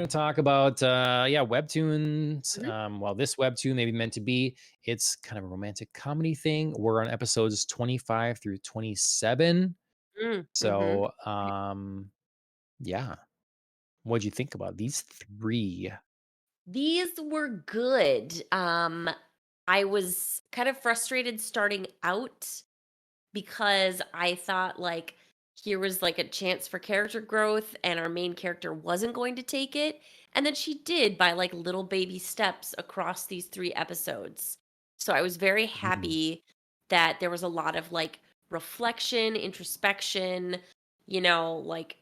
gonna talk about webtoons. Mhm. Well, this webtoon maybe meant to be. It's kind of a romantic comedy thing. We're on episodes 25 through 27. Mhm. So yeah. What'd you think about these three? These were good. I was kind of frustrated starting out because I thought like here was like a chance for character growth and our main character wasn't going to take it. And then she did by like little baby steps across these 3 episodes. So I was very Mhm. happy that there was a lot of like reflection, introspection, like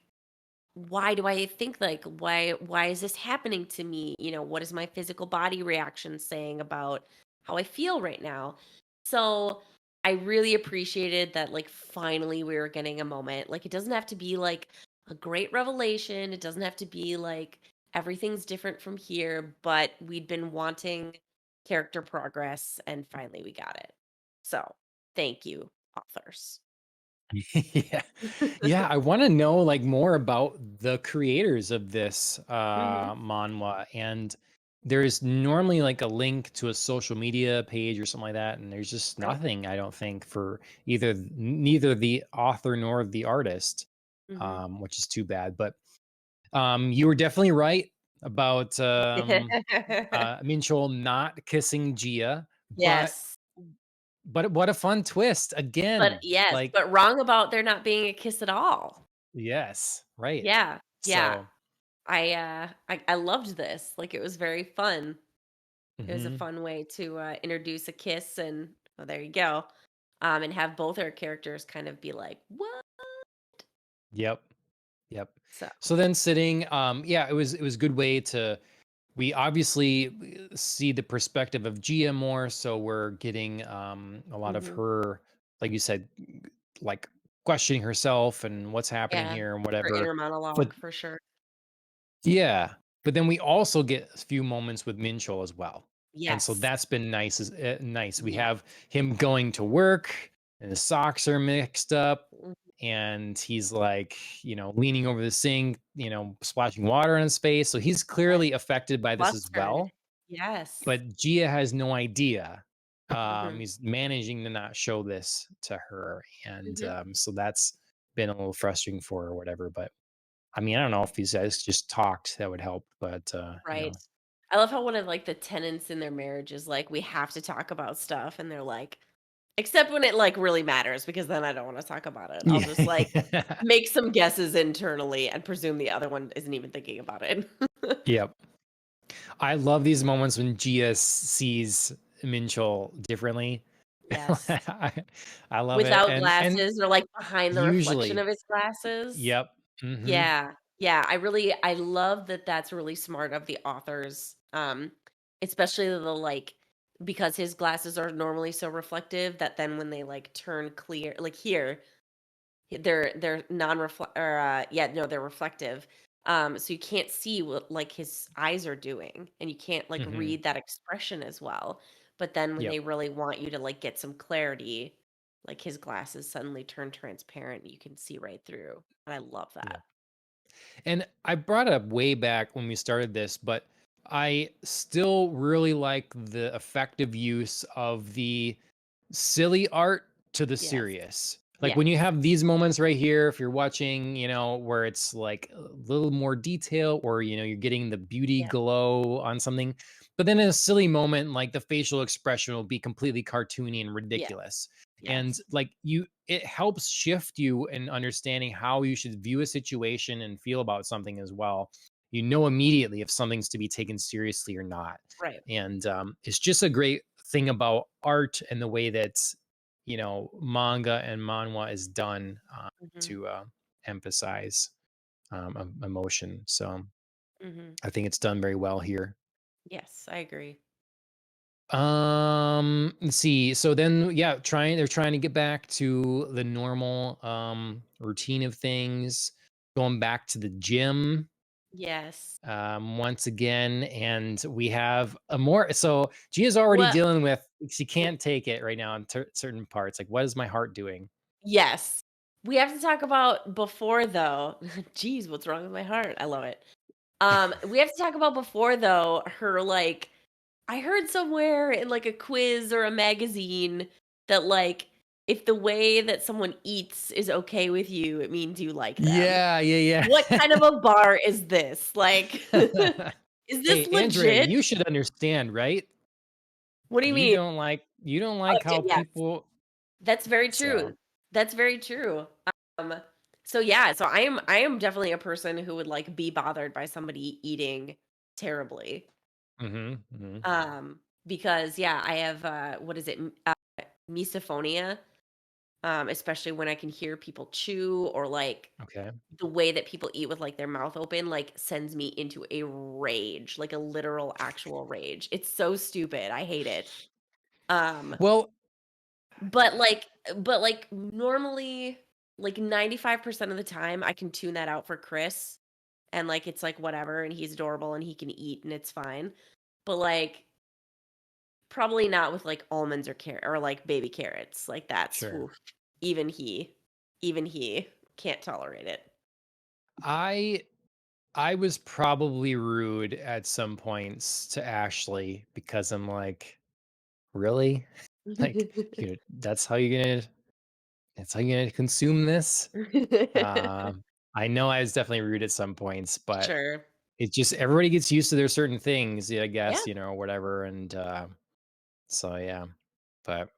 why do I think like why is this happening to me? What is my physical body reaction saying about how I feel right now? So I really appreciated that like finally we were getting a moment. Like it doesn't have to be like a great revelation. It doesn't have to be like everything's different from here, but we'd been wanting character progress and finally we got it. So, thank you, authors. Yeah. Yeah, I wanna know, like, more about the creators of this, Mhm. manhwa, and there's normally, like, a link to a social media page or something like that, and there's just Right. nothing, I don't think, for neither the author nor the artist, Mhm. which is too bad, but, you were definitely right about, Minchol not kissing Gia, but Yes. what a fun twist, But again, yes, like but wrong about there not being a kiss at all. yes, right. Yeah, yeah. So I loved this. Like, it was very fun. It was a mhm. fun way to, introduce a kiss and well, there you go. And have both our characters kind of be like, "What?" Yep. Yep. So So then sitting, yeah, it was a good way to we obviously see the perspective of Gia more, so we're getting a lot of mhm. her, like you said, like questioning herself and what's happening Yeah. here and Her whatever. inner But monologue for sure. yeah, but then we also get a few moments with Minchol as well. And so Yes. that's been nice. We Yeah. have him going to work and his socks are mixed up Mhm. and he's like, leaning over the sink, splashing water on his face. So he's Yes. clearly affected by this as Flustered. well. Yes. But Gia has no idea. Mhm. He's managing to not show this to her. And Mhm. so that's been a little frustrating for her or whatever. But I mean, I don't know if these guys just talked, that would help, but, Right. I love how one of, like, the tenants in their marriage is like, "We have to talk about stuff," and they're like, "Except when it, like, really matters, because then I don't wanna talk about it. I'll just, like, yeah. make some guesses internally and presume the other one isn't even thinking about it." Yep. I love these moments when Gia sees Minchol differently. Yes. I I love it, Without and glasses or, like, behind the reflection of usually his glasses. yep. Mhm. Yeah, yeah, I love that that's really smart of the authors, especially the, like because his glasses are normally so reflective that then when they, like, turn clear like, here, they're non-reflect or, yeah, no, they're reflective, so you can't see what, like, his eyes are doing, and you can't, like, Mhm. read that expression as well, but then when Yep. they really want you to, like, get some clarity, like, his glasses suddenly turn transparent, you can see right through, and I love that. Yep. And I brought it up way back when we started this, but I still really like the effective use of the silly art to the Yes. serious. Like when you Yes. have these moments right here, if you're watching, where it's like a little more detail or, you're getting the beauty Yeah. glow on something. But then in a silly moment, like the facial expression will be completely cartoony and Yes. ridiculous. And Yes. like it helps shift you in understanding how you should view a situation and feel about something as well. You know immediately if something's to be taken seriously or not. Right. And it's just a great thing about art and the way that manga and manhwa is done Mhm. to emphasize emotion. So Mhm. I think it's done very well here. Yes, I agree. Let's see. So then, yeah, they're trying to get back to the normal routine of things, going back to the gym Yes. once again, and we have a more. So Gia's already What dealing with she w can't take it right now in certain parts. Like, what is my heart doing? yes. We have to talk about before, though. Jeez, what's wrong with my heart? I love it. We have to talk about before though, her like I heard somewhere in like a quiz or a magazine that like if the way that someone eats is okay with you, it means you like them. Yeah, yeah, What kind of a bar is this? Like, yeah. is this Hey, Andrea, legit? you should understand, right? What do you mean? You don't Oh, like how yes. people That's very so true. That's very true. Um, so yeah, so I am definitely a person who would like be bothered by somebody eating terribly. mhm, mhm. Because yeah, I have what is it? Misophonia. Especially when I can hear people chew or like Okay. the way that people eat with like their mouth open like sends me into a rage, like a literal actual rage. It's so stupid. I hate it. Um Well, but like normally like 95% of the time I can tune that out for Chris and like it's like whatever and he's adorable and he can eat and it's fine. But like probably not with like almonds or like baby carrots. Like that's sure. oof, even he even he can't tolerate it. I I was probably rude at some points to Ashley because I'm like, "Really? Like, you that's how you're gonna consume this?" Um, I know I was definitely rude at some points, but Sure. it just everybody gets used to their certain things, yeah, I Yeah. guess, whatever, and, so yeah. But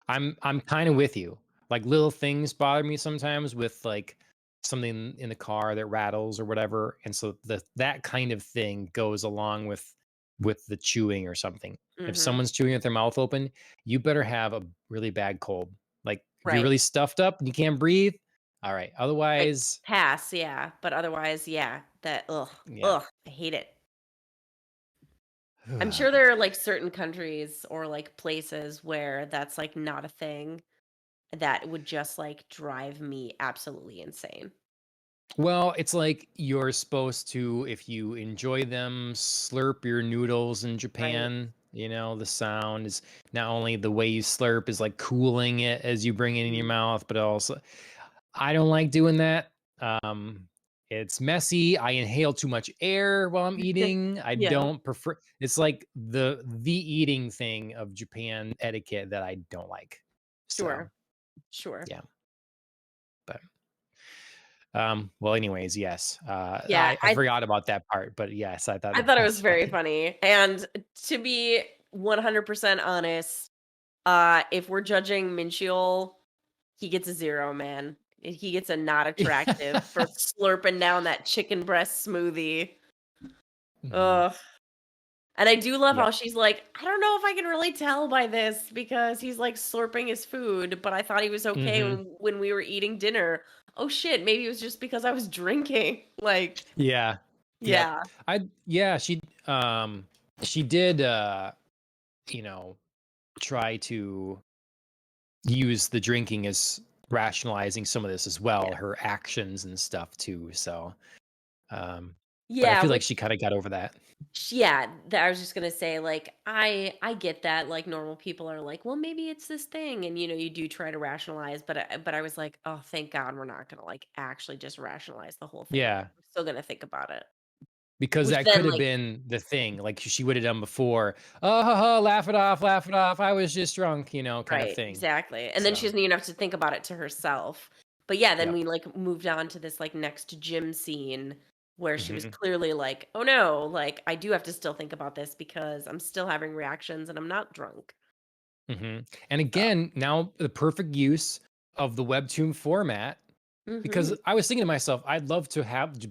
I'm kinda with you. Like, little things bother me sometimes with, like, something in the car that rattles or whatever, and so that kind of thing goes along with the chewing or something. If Mhm. someone's chewing with their mouth open, you better have a really bad cold. Like, if you're Right. really stuffed up and you can't breathe, alright, Right. otherwise Pass, yeah, but otherwise, yeah, that ugh, yeah. ugh, I hate it. I'm sure there are, like, certain countries or, like, places where that's, like, not a thing that would just, like, drive me absolutely insane. Well, it's like you're supposed to, if you enjoy them, slurp your noodles in Right. Japan. The sound is not only the way you slurp is like cooling it as you bring it in your Mhm. mouth, but also I don't like doing that. It's messy. I inhale too much air while I'm eating. I Yeah. don't prefer. It's like the eating thing of Japan etiquette that I don't like. So Sure, sure. yeah, but well, anyways, yes. Yeah, I forgot about that part, but yes, I thought I that thought it was was very funny. funny, and to be 100% honest, if we're judging Minchiel, he gets a 0, man. He gets a not attractive for slurping down that chicken breast smoothie. Mhm. Ugh. And I do love Yep. how she's like, "I don't know if I can really tell by this because he's, like, slurping his food, but I thought he was okay Mhm. when we were eating dinner. Oh, shit, maybe it was just because I was drinking." Like, Yeah. Yep. yeah, I yeah, she did you know, try to use the drinking as rationalizing some of this as well, yeah. her actions and stuff too. So, but I Yeah, feel like which she kind of got over that. yeah, that I was just gonna say, like, I get that, like, normal people are like, "Well, maybe it's this thing," and, you do try to rationalize, but I was like, "Oh, thank God we're not gonna, like, actually just rationalize the whole thing. Yeah. We're still gonna think about it." Because Which that could then, have like been the thing, like, she would have done before, "Oh, ha, ha, laugh it off, I was just drunk," kind of right, thing. exactly, and then she So, doesn't even have to think about it to herself. But, yeah, then yep. we, like, moved on to this, like, next gym scene where she was Mhm, clearly like, "Oh, no, like, I do have to still think about this because I'm still having reactions and I'm not drunk." mhm, and So again, now the perfect use of the Webtoon format. Because mhm, I was thinking to myself, I'd love to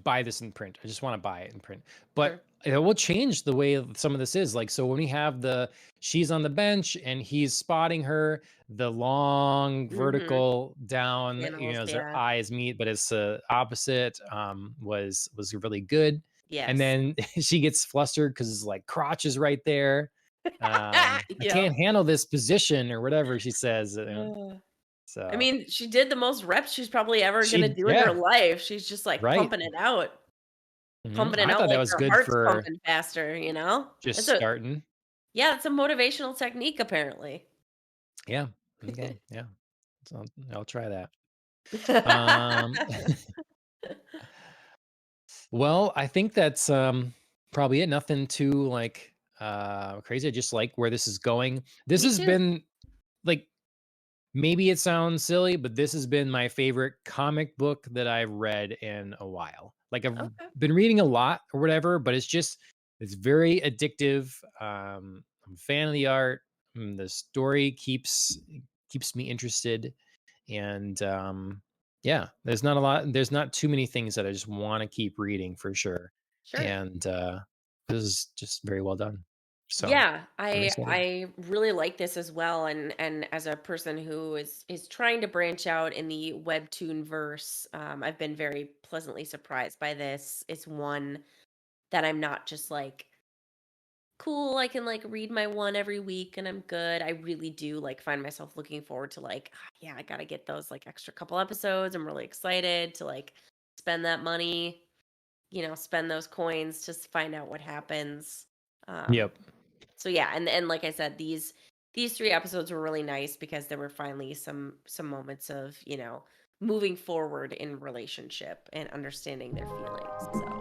buy this in print. I just want to buy it in print. sure. But it will change the way some of this is. Like, so when we have she's on the bench and he's spotting her, the long Mhm. vertical down, Channels, as their yeah. eyes meet, but it's opposite, was really good. And Yes. then she gets flustered because like crotch is right there. I Yep. can't handle this position or whatever she says. Ugh. I So mean, she did the most reps she's probably ever gonna do in her yeah, life. She's just, like, right. pumping it I out thought that like was her good heart's for pumping faster, you know? just It's a starting. yeah, it's a motivational technique apparently. Yeah. Okay. Yeah. So I'll try that. Um, Well, I think that's probably it. Nothing too like crazy. I just like where this is going. This Me has too. been like maybe it sounds silly, but this has been my favorite comic book that I've read in a while. Like I've Okay. been reading a lot or whatever, but it's very addictive. I'm a fan of the art. The story keeps me interested, and yeah, there's not too many things that I just want to keep reading for sure. Sure. And this is just very well done. So Yeah, I'm I excited. I really like this as well, and as a person who is trying to branch out in the Webtoon verse, I've been very pleasantly surprised by this. It's one that I'm not just like, cool, I can like read my one every week and I'm good. I really do like find myself looking forward to like, yeah, I gotta get those like extra couple episodes. I'm really excited to like spend that money, spend those coins to find out what happens. Um, Yep. so yeah, and like I said, these three episodes were really nice because there were finally some moments of, moving forward in relationship and understanding their feelings. So